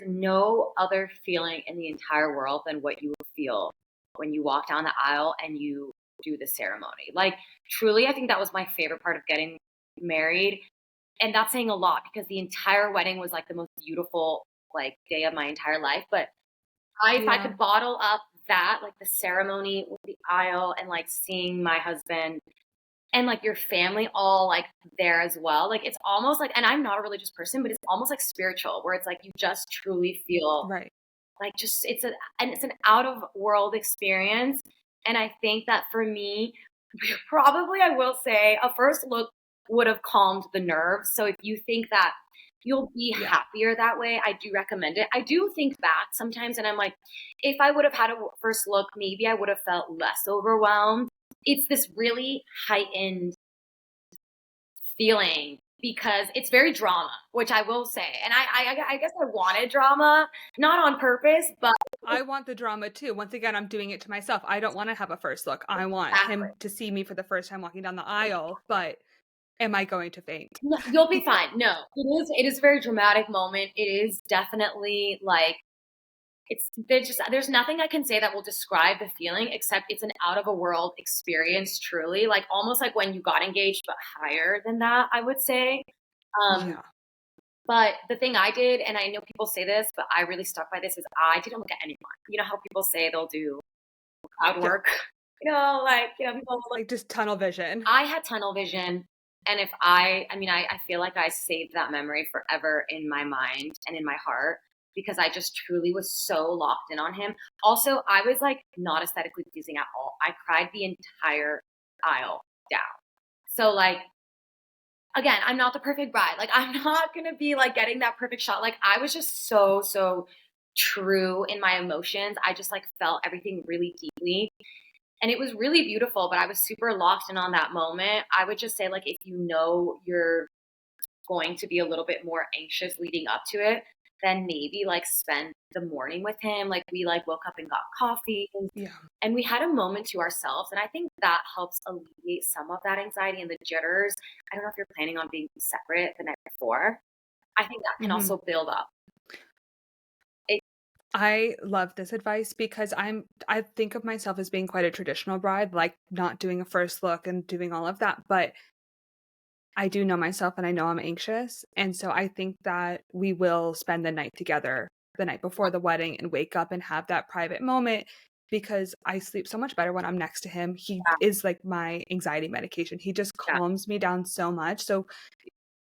no other feeling in the entire world than what you feel when you walk down the aisle and you do the ceremony. Like, truly, I think that was my favorite part of getting married. And that's saying a lot, because the entire wedding was like the most beautiful like day of my entire life. But if I could bottle up that, like the ceremony with the aisle and like seeing my husband and like your family all like there as well, like it's almost like, and I'm not a religious person, but it's almost like spiritual, where it's like you just truly feel like just it's an out of world experience. And I think that for me, probably I will say a first look would have calmed the nerves. So if you think that you'll be happier that way, I do recommend it. I do think back sometimes and I'm like, if I would have had a first look, maybe I would have felt less overwhelmed. It's this really heightened feeling because it's very drama, which I will say. And I guess I wanted drama, not on purpose, but I want the drama too. Once again, I'm doing it to myself. I don't want to have a first look. I want him to see me for the first time walking down the aisle, but am I going to faint? No, you'll be fine. No, it is a very dramatic moment. It is definitely like, there's nothing I can say that will describe the feeling, except it's an out of a world experience, truly, like almost like when you got engaged, but higher than that, I would say. But the thing I did, and I know people say this, but I really stuck by this, is I didn't look at anyone. You know how people say they'll do crowd work? You know, like, you know, people like just tunnel vision. I had tunnel vision. And if I feel like I saved that memory forever in my mind and in my heart, because I just truly was so locked in on him. Also, I was like not aesthetically pleasing at all. I cried the entire aisle down. So like, again, I'm not the perfect bride. Like, I'm not going to be like getting that perfect shot. Like, I was just so true in my emotions. I just like felt everything really deeply. And it was really beautiful, but I was super locked in on that moment. I would just say, like, if you know you're going to be a little bit more anxious leading up to it, then maybe like spend the morning with him. Like, we like woke up and got coffee and we had a moment to ourselves. And I think that helps alleviate some of that anxiety and the jitters. I don't know if you're planning on being separate the night before. I think that can also build up. I love this advice because I think of myself as being quite a traditional bride, like not doing a first look and doing all of that, but I do know myself and I know I'm anxious. And so I think that we will spend the night together the night before the wedding and wake up and have that private moment because I sleep so much better when I'm next to him. He Yeah. is like my anxiety medication. He just calms me down so much. So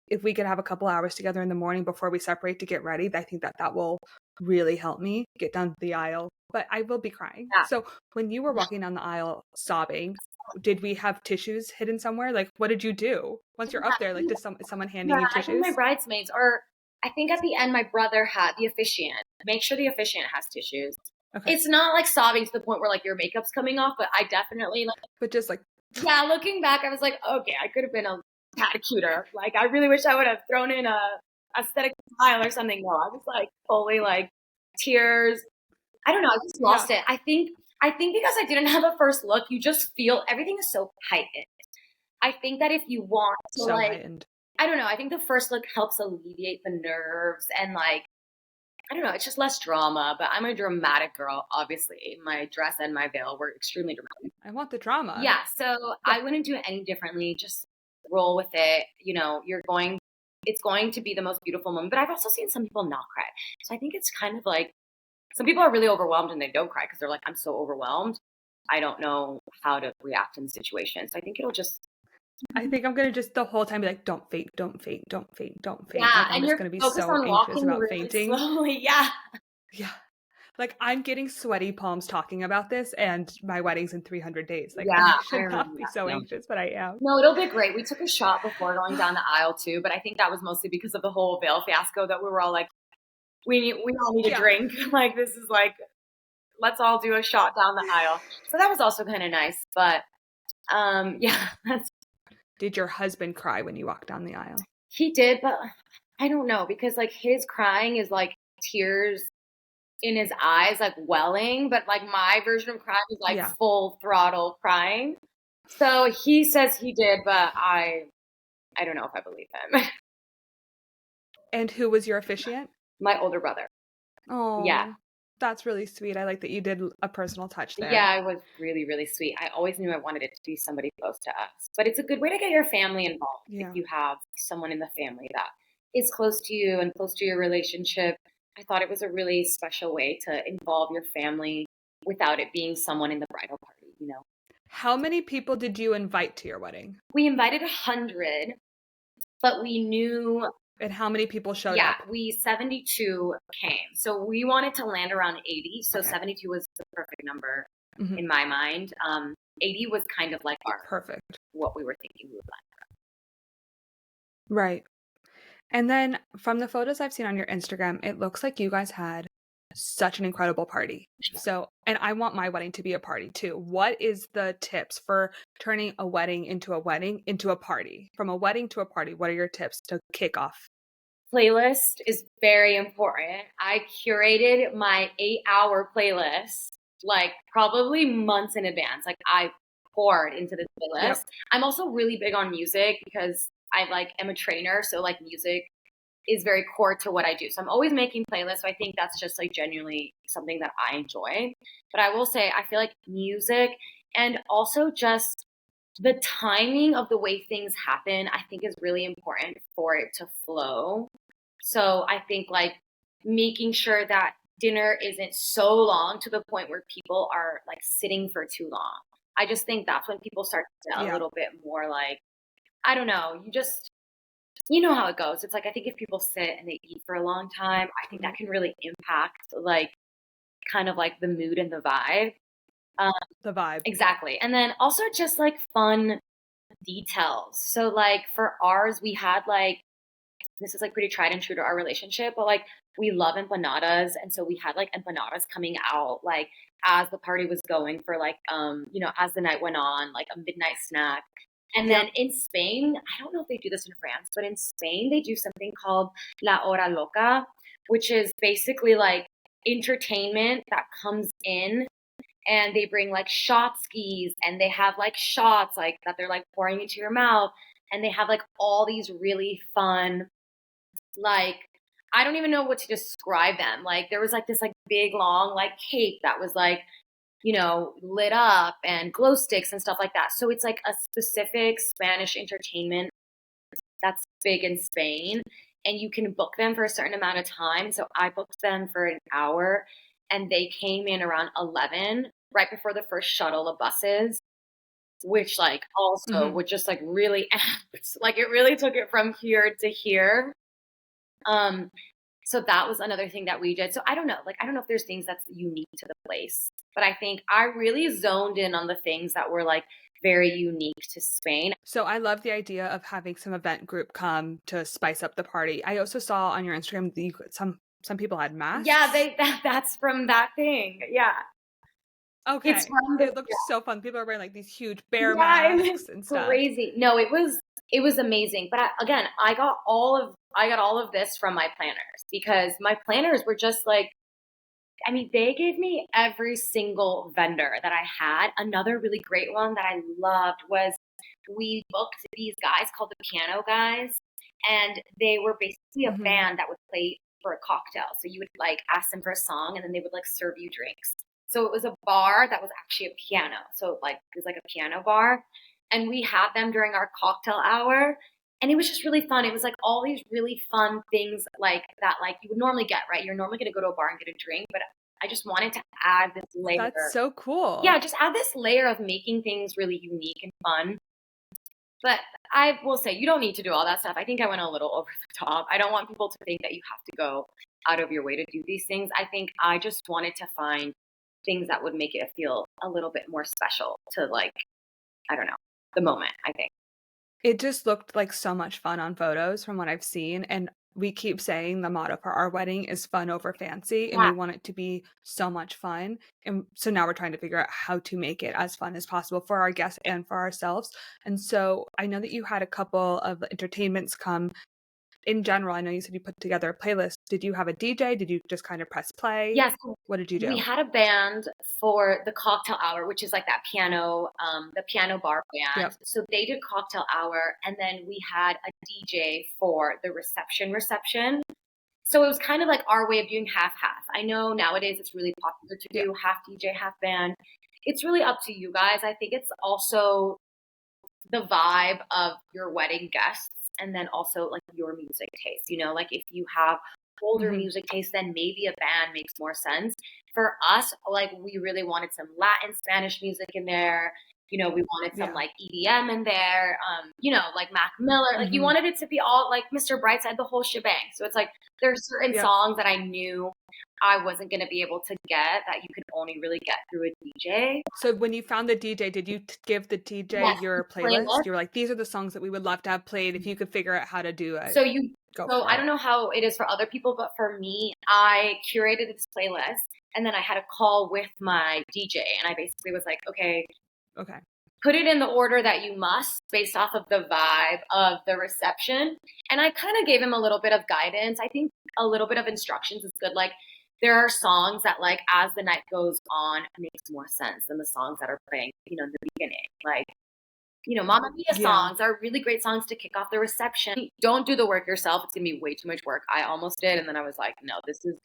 if we could have a couple hours together in the morning before we separate to get ready, I think that will really help me get down the aisle. But I will be crying. Yeah. So when you were walking down the aisle sobbing, did we have tissues hidden somewhere? Like, what did you do once you're up there? Like, is someone handing you I think my tissues? bridesmaids, or I think at the end my brother had the officiant. Make sure the officiant has tissues. Okay. It's not like sobbing to the point where like your makeup's coming off, but I definitely like. But just like. Yeah, looking back, I was like, okay, I could have been a catacuter. Like, I really wish I would have thrown in a aesthetic smile or something. No, I was like fully like tears. I don't know. I just lost it. I think because I didn't have a first look, you just feel everything is so heightened. I think that if you want to so heightened. I don't know. I think the first look helps alleviate the nerves and like, I don't know. It's just less drama, but I'm a dramatic girl. Obviously, my dress and my veil were extremely dramatic. I want the drama. Yeah. So I wouldn't do it any differently. Just roll with it. You know, it's going to be the most beautiful moment. But I've also seen some people not cry. So I think it's kind of like, some people are really overwhelmed and they don't cry because they're like, I'm so overwhelmed. I don't know how to react in the situation. So I think it'll just. I think I'm gonna just the whole time be like, don't faint, don't faint, don't faint, don't faint. Yeah, like, I'm and just you're gonna be focused so on anxious about really fainting. Slowly. Yeah. Yeah. Like I'm getting sweaty palms talking about this, and my wedding's in 300 days. Like yeah, I should not be so anxious, but I am. No, it'll be great. We took a shot before going down the aisle too, but I think that was mostly because of the whole veil fiasco that we were all like, we all need a drink. Like this is like, let's all do a shot down the aisle. So that was also kind of nice. But yeah, Did your husband cry when you walked down the aisle? He did, but I don't know because like his crying is like tears in his eyes, like welling, but like my version of crying is like full throttle crying. So he says he did, but I don't know if I believe him. And who was your officiant? My older brother. Oh, yeah. That's really sweet. I like that you did a personal touch there. Yeah, it was really, really sweet. I always knew I wanted it to be somebody close to us. But it's a good way to get your family involved if you have someone in the family that is close to you and close to your relationship. I thought it was a really special way to involve your family without it being someone in the bridal party, you know. How many people did you invite to your wedding? We invited 100, but we knew. And how many people showed up? Yeah, 72 came. So we wanted to land around 80. So 72 was the perfect number in my mind. 80 was kind of like our perfect, what we were thinking we would land around. Right. And then from the photos I've seen on your Instagram, it looks like you guys had such an incredible party. So, and I want my wedding to be a party too. What is the tips for turning a wedding into a party? From a wedding to a party, what are your tips to kick off? Playlist is very important. I curated my 8-hour playlist like probably months in advance. Like I poured into this playlist. I'm also really big on music because I like am a trainer. So like music is very core to what I do. So I'm always making playlists. So I think that's just like genuinely something that I enjoy. But I will say, I feel like music and also just the timing of the way things happen, I think is really important for it to flow. So I think like making sure that dinner isn't so long to the point where people are like sitting for too long. I just think that's when people start to get a little bit more like, I don't know, you know how it goes. It's like, I think if people sit and they eat for a long time, I think that can really impact like kind of like the mood and the vibe. The vibe. Exactly. And then also just like fun details. So like for ours, we had like, this is like pretty tried and true to our relationship, but like we love empanadas. And so we had like empanadas coming out like as the party was going for like, you know, as the night went on, like a midnight snack. And then in Spain, I don't know if they do this in France, but in Spain, they do something called La Hora Loca, which is basically like entertainment that comes in and they bring like shot skis and they have like shots like that they're like pouring into your mouth. And they have like all these really fun, like, I don't even know what to describe them. Like there was like this like big long like cape that was like, you know, lit up and glow sticks and stuff like that. So it's like a specific Spanish entertainment that's big in Spain, and you can book them for a certain amount of time. So I booked them for an hour, and they came in around 11, right before the first shuttle of buses, which like also would just like really amped. Like it really took it from here to here. Um, so that was another thing that we did. So I don't know, like I don't know if there's things that's unique to the place, but I think I really zoned in on the things that were like very unique to Spain. So I love the idea of having some event group come to spice up the party. I also saw on your Instagram that some people had masks. Yeah, that's from that thing. Yeah. It's Okay. from It looked so fun. People are wearing like these huge bear yeah, it masks was and stuff. crazy. No, it was amazing. But again, I got all of this from my planners because my planners were just like, I mean, they gave me every single vendor that I had. Another really great one that I loved was we booked these guys called the Piano Guys, and they were basically a band that would play for a cocktail. So you would like ask them for a song, and then they would like serve you drinks. So it was a bar that was actually a piano. So like it was like a piano bar, and we had them during our cocktail hour. And it was just really fun. It was like all these really fun things like that, like you would normally get, right? You're normally going to go to a bar and get a drink, but I just wanted to add this layer. That's so cool. Yeah, just add this layer of making things really unique and fun. But I will say, you don't need to do all that stuff. I think I went a little over the top. I don't want people to think that you have to go out of your way to do these things. I think I just wanted to find things that would make it feel a little bit more special to like, I don't know, the moment, I think. It just looked like so much fun on photos from what I've seen, and we keep saying the motto for our wedding is fun over fancy, and Yeah. we want it to be so much fun. And so now we're trying to figure out how to make it as fun as possible for our guests and for ourselves. And so I know that you had a couple of entertainments come. In general, I know you said you put together a playlist. Did you have a DJ? Did you just kind of press play? Yes. What did you We do? had a band for the cocktail hour, which is like that piano, the piano bar band. Yep. So they did cocktail hour, and then we had a DJ for the reception. So it was kind of like our way of doing half-half. I know nowadays it's really popular to do half DJ, half band. It's really up to you guys. I think it's also the vibe of your wedding guests and then also like your music taste. You know, like if you have older music taste, then maybe a band makes more sense. For us, like we really wanted some Latin Spanish music in there. You know, we wanted some like EDM in there, you know, like Mac Miller. Like you wanted it to be all like Mr. Brightside, the whole shebang. So it's like there's certain songs that I knew I wasn't going to be able to get that you could only really get through a DJ. So when you found the DJ, did you give the DJ your playlist? You were like, these are the songs that we would love to have played if you could figure out how to do it. So I don't know how it is for other people, but for me, I curated this playlist and then I had a call with my DJ and I basically was like, okay, put it in the order that you must based off of the vibe of the reception. And I kind of gave him a little bit of guidance. I think a little bit of instructions is good. Like there are songs that like as the night goes on makes more sense than the songs that are playing, you know, in the beginning. Like, you know, Mamma Mia songs are really great songs to kick off the reception. Don't do the work yourself. It's going to be way too much work. I almost did. And then I was like, no, this is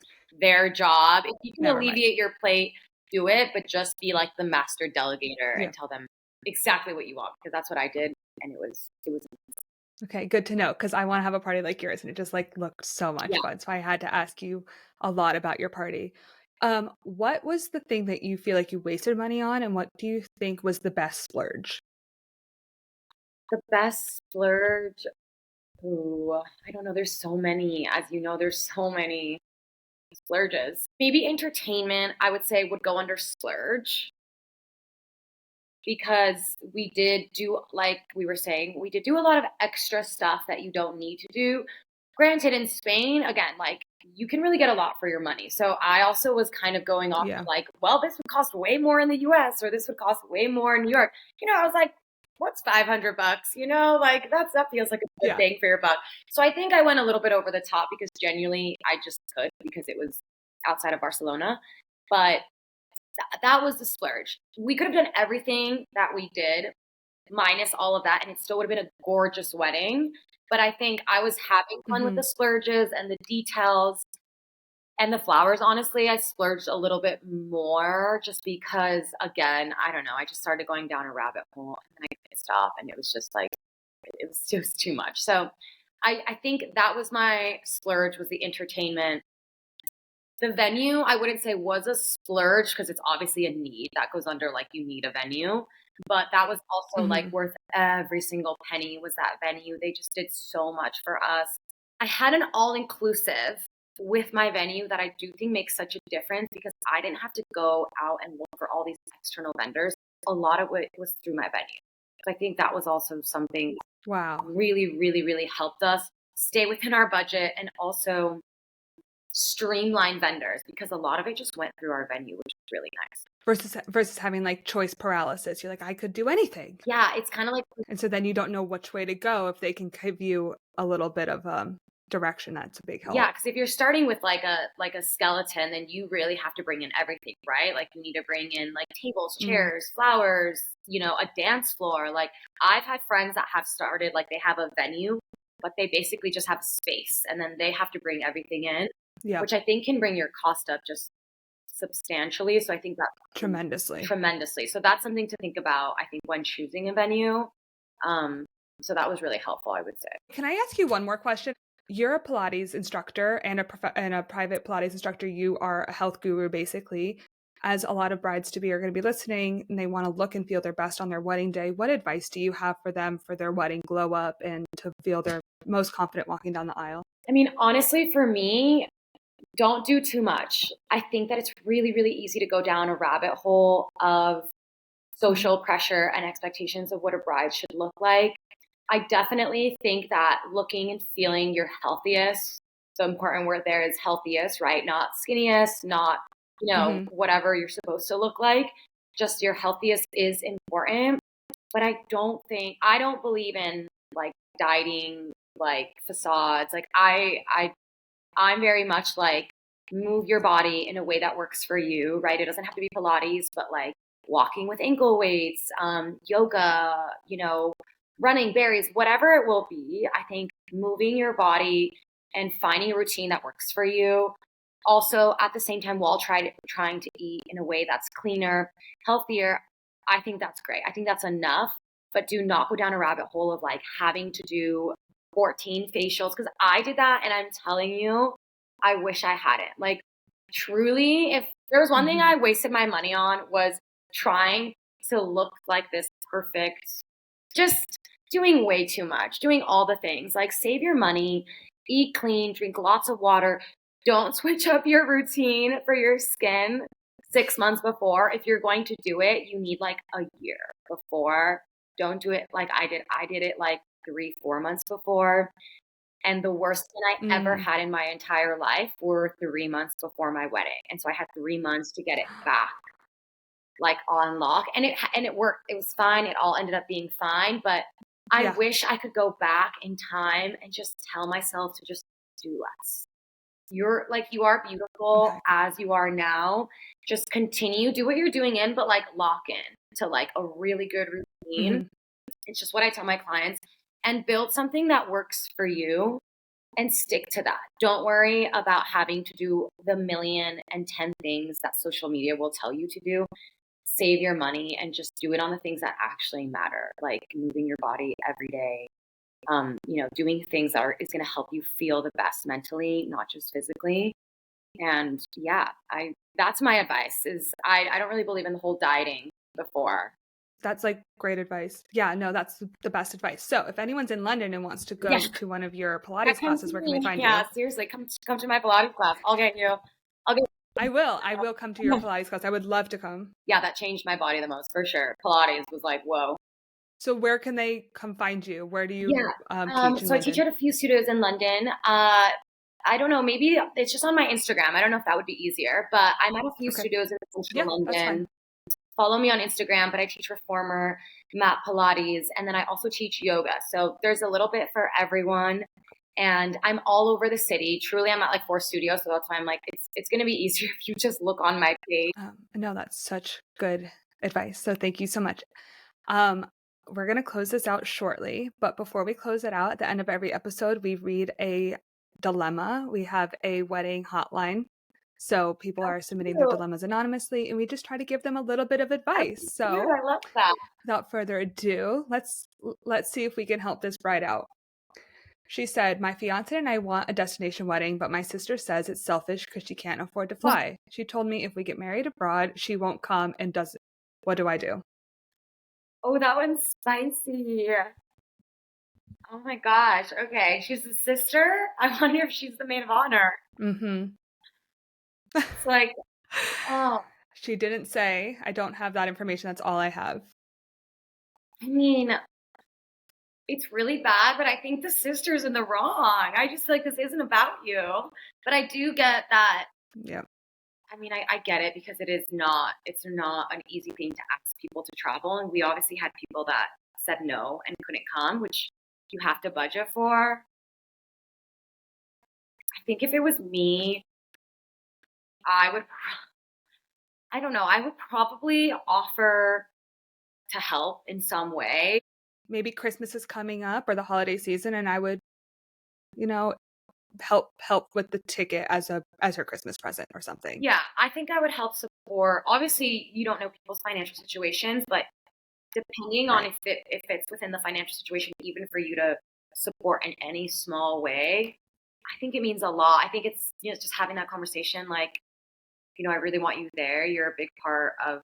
their job. If you can alleviate your plate, do it, but just be like the master delegator and tell them exactly what you want, because that's what I did. And it was okay, good to know, because I want to have a party like yours, and it just like looked so much fun. So I had to ask you a lot about your party. What was the thing that you feel like you wasted money on, and what do you think was the best splurge? The best splurge? Ooh, I don't know. There's so many. As you know, there's so many splurges. Maybe entertainment, I would say, would go under splurge. Because we did do, like we were saying, we did do a lot of extra stuff that you don't need to do. Granted, in Spain, again, like you can really get a lot for your money. So I also was kind of going off of like, well, this would cost way more in the US or this would cost way more in New York. You know, I was like, what's $500? You know, like that feels like a good thing for your buck. So I think I went a little bit over the top because genuinely I just could, because it was outside of Barcelona. But that was the splurge. We could have done everything that we did minus all of that, and it still would have been a gorgeous wedding. But I think I was having fun with the splurges and the details. And the flowers, honestly, I splurged a little bit more just because, again, I don't know, I just started going down a rabbit hole and then I couldn't stop, and it was just like, it was just too much. So I think that was my splurge, was the entertainment. The venue, I wouldn't say was a splurge because it's obviously a need that goes under like you need a venue. But that was also like worth every single penny was that venue. They just did so much for us. I had an all inclusive with my venue that I do think makes such a difference because I didn't have to go out and look for all these external vendors. A lot of it was through my venue. So I think that was also something really, really, really helped us stay within our budget and also streamline vendors because a lot of it just went through our venue, which is really nice. Versus having like choice paralysis. You're like, I could do anything. Yeah, it's kind of like, and so then you don't know which way to go. If they can give you a little bit of direction, that's a big help. Yeah, because if you're starting with like a skeleton, then you really have to bring in everything, right? Like you need to bring in like tables, chairs, flowers, you know, a dance floor. Like I've had friends that have started, like they have a venue, but they basically just have space and then they have to bring everything in, which I think can bring your cost up just substantially. So I think that tremendously. So that's something to think about, I think, when choosing a venue. So that was really helpful, I would say. Can I ask you one more question? You're a Pilates instructor and a private Pilates instructor. You are a health guru, basically. As a lot of brides-to-be are going to be listening and they want to look and feel their best on their wedding day, what advice do you have for them for their wedding glow up and to feel their most confident walking down the aisle? I mean, honestly, for me, don't do too much. I think that it's really, really easy to go down a rabbit hole of social pressure and expectations of what a bride should look like. I definitely think that looking and feeling your healthiest, the important word there is healthiest, right? Not skinniest, not, you know, whatever you're supposed to look like. Just your healthiest is important. But I don't believe in like dieting, like facades. Like I'm very much like move your body in a way that works for you, right? It doesn't have to be Pilates, but like walking with ankle weights, yoga, you know, running, berries, whatever it will be. I think moving your body and finding a routine that works for you. Also, at the same time, while trying to eat in a way that's cleaner, healthier, I think that's great. I think that's enough. But do not go down a rabbit hole of like having to do 14 facials because I did that and I'm telling you, I wish I hadn't. Like truly, if there was one thing I wasted my money on was trying to look like this perfect, just doing way too much, doing all the things. Like save your money, eat clean, drink lots of water. Don't switch up your routine for your skin 6 months before. If you're going to do it, you need like a year before. Don't do it like I did. I did it like 3-4 months before. And the worst thing I ever had in my entire life were 3 months before my wedding. And so I had 3 months to get it back, like on lock. And it worked. It was fine. It all ended up being fine. But I wish I could go back in time and just tell myself to just do less. You are beautiful as you are now. Just continue, do what you're doing but like lock in to like a really good routine. It's just what I tell my clients, and build something that works for you and stick to that. Don't worry about having to do the 1,000,010 things that social media will tell you to do. Save your money and just do it on the things that actually matter, like moving your body every day. You know, doing things that is going to help you feel the best mentally, not just physically. And yeah, that's my advice is I don't really believe in the whole dieting before. That's like great advice. Yeah, no, that's the best advice. So if anyone's in London and wants to go to one of your Pilates classes, where can they find you? Yeah, seriously, come to my Pilates class. I'll get you. I will come to your Pilates class. I would love to come. Yeah, that changed my body the most for sure. Pilates was like, whoa. So where can they come find you? Where do you teach in London? I teach at a few studios in London. I don't know, maybe it's just on my Instagram. I don't know if that would be easier, but I'm at a few studios in central London. Follow me on Instagram, but I teach reformer, mat Pilates, and then I also teach yoga. So there's a little bit for everyone. And I'm all over the city. Truly, I'm at like 4 studios. So that's why I'm like, it's going to be easier if you just look on my page. No, that's such good advice. So thank you so much. We're going to close this out shortly. But before we close it out, at the end of every episode, we read a dilemma. We have a wedding hotline So people are submitting their dilemmas anonymously, and we just try to give them a little bit of advice. So I love that. Without further ado, let's see if we can help this bride out. She said, my fiance and I want a destination wedding, but my sister says it's selfish because she can't afford to fly. She told me if we get married abroad, she won't come and doesn't. What do I do? Oh, that one's spicy. Oh my gosh. Okay. She's the sister. I wonder if she's the maid of honor. Mm-hmm. It's like, oh. She didn't say. I don't have that information. That's all I have. I mean, it's really bad, but I think the sister's in the wrong. I just feel like this isn't about you. But I do get that. Yeah. I mean, I get it because it's not an easy thing to ask people to travel. And we obviously had people that said no and couldn't come, which you have to budget for. I think if it was me, I don't know, I would probably offer to help in some way. Maybe Christmas is coming up or the holiday season, and I would, help with the ticket as her Christmas present or something. Yeah, I think I would help support. Obviously, you don't know people's financial situations, but depending on if it's within the financial situation, even for you to support in any small way, I think it means a lot. I think it's just having that conversation, like, I really want you there. You're a big part of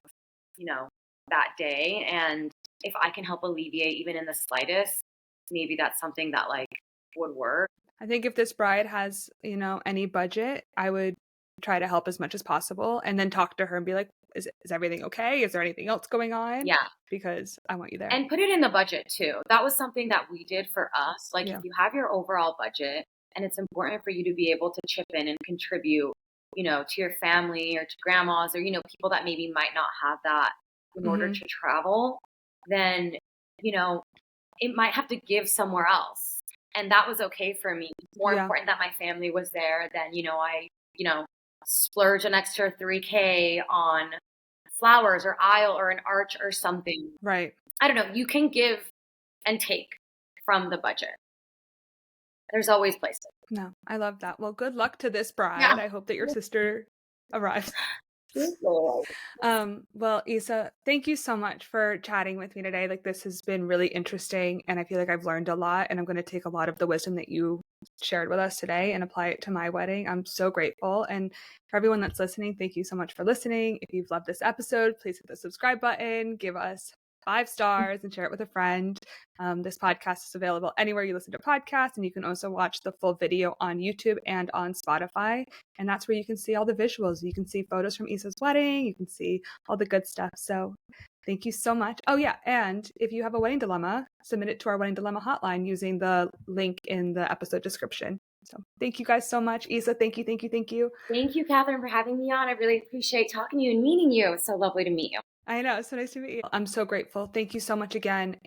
that day, and if I can help alleviate even in the slightest, maybe that's something that like would work. I think if this bride has, any budget, I would try to help as much as possible and then talk to her and be like, is everything okay? Is there anything else going on? Yeah. Because I want you there. And put it in the budget too. That was something that we did for us. Like if you have your overall budget and it's important for you to be able to chip in and contribute, to your family or to grandmas or, people that maybe might not have that in order to travel, then, it might have to give somewhere else. And that was okay for me. It's more important that my family was there than, I, splurge an extra $3,000 on flowers or aisle or an arch or something. Right. I don't know. You can give and take from the budget. There's always places. No, I love that. Well, good luck to this bride. Yeah. I hope that your sister arrives. Well, Issa, thank you so much for chatting with me today. Like, this has been really interesting, and I feel like I've learned a lot, and I'm going to take a lot of the wisdom that you shared with us today and apply it to my wedding. I'm so grateful. And for everyone that's listening, thank you so much for listening. If you've loved this episode, please hit the subscribe button, give us 5 stars, and share it with a friend. This podcast is available anywhere you listen to podcasts, and you can also watch the full video on YouTube and on Spotify. And that's where you can see all the visuals. You can see photos from Issa's wedding. You can see all the good stuff. So thank you so much. Oh, yeah. And if you have a wedding dilemma, submit it to our wedding dilemma hotline using the link in the episode description. So thank you guys so much. Issa, thank you. Thank you, Catherine, for having me on. I really appreciate talking to you and meeting you. It's so lovely to meet you. I know. It's so nice to meet you. I'm so grateful. Thank you so much again.